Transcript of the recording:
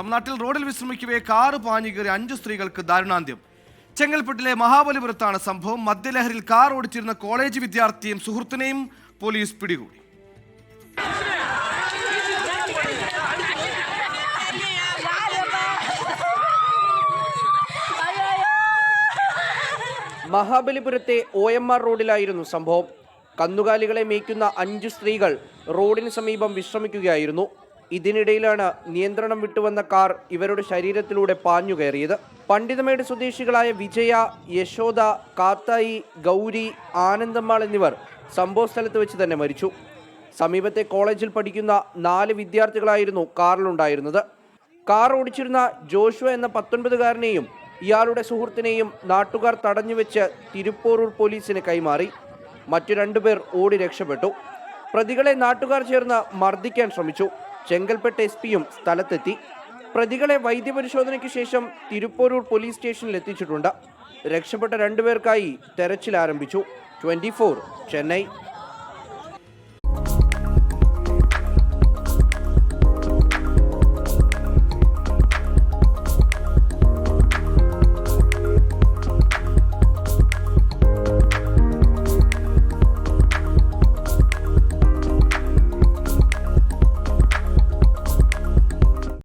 തമിഴ്നാട്ടിൽ റോഡിൽ വിശ്രമിക്കവേ കാറ് പാഞ്ഞു കയറി 5 സ്ത്രീകൾക്ക് ദാരുണാന്ത്യം. ചെങ്കൽപ്പെട്ടിലെ മഹാബലിപുരത്താണ് സംഭവം. മദ്യലഹരിയിൽ കാർ ഓടിച്ചിരുന്ന കോളേജ് വിദ്യാർത്ഥിയും സുഹൃത്തിനെയും പോലീസ് പിടികൂടി. മഹാബലിപുരത്തെ OMR റോഡിലായിരുന്നു സംഭവം. കന്നുകാലികളെ മേയ്ക്കുന്ന 5 സ്ത്രീകൾ റോഡിന് സമീപം വിശ്രമിക്കുകയായിരുന്നു. ഇതിനിടയിലാണ് നിയന്ത്രണം വിട്ടുവന്ന കാർ ഇവരുടെ ശരീരത്തിലൂടെ പാഞ്ഞു കയറിയത്. പണ്ഡിതമേട് സ്വദേശികളായ വിജയ, യശോദ, കാത്തായി, ഗൗരി, ആനന്ദമ്മാൾ എന്നിവർ സംഭവസ്ഥലത്ത് വെച്ച് തന്നെ മരിച്ചു. സമീപത്തെ കോളേജിൽ പഠിക്കുന്ന 4 വിദ്യാർത്ഥികളായിരുന്നു കാറിലുണ്ടായിരുന്നത്. കാർ ഓടിച്ചിരുന്ന ജോഷുവ എന്ന 19-കാരനെയും ഇയാളുടെ സുഹൃത്തിനെയും നാട്ടുകാർ തടഞ്ഞുവെച്ച് തിരുപ്പോരൂർ പോലീസിന് കൈമാറി. മറ്റു 2 പേർ ഓടി രക്ഷപ്പെട്ടു. പ്രതികളെ നാട്ടുകാർ ചേർന്ന് മർദ്ദിക്കാൻ ശ്രമിച്ചു. ചെങ്കൽപ്പെട്ട് SP-യും സ്ഥലത്തെത്തി. പ്രതികളെ വൈദ്യപരിശോധനയ്ക്ക് ശേഷം തിരുപ്പോരൂർ പോലീസ് സ്റ്റേഷനിൽ എത്തിച്ചിട്ടുണ്ട്. രക്ഷപ്പെട്ട 2 പേർക്കായി തെരച്ചിൽ ആരംഭിച്ചു. 24 ചെന്നൈ.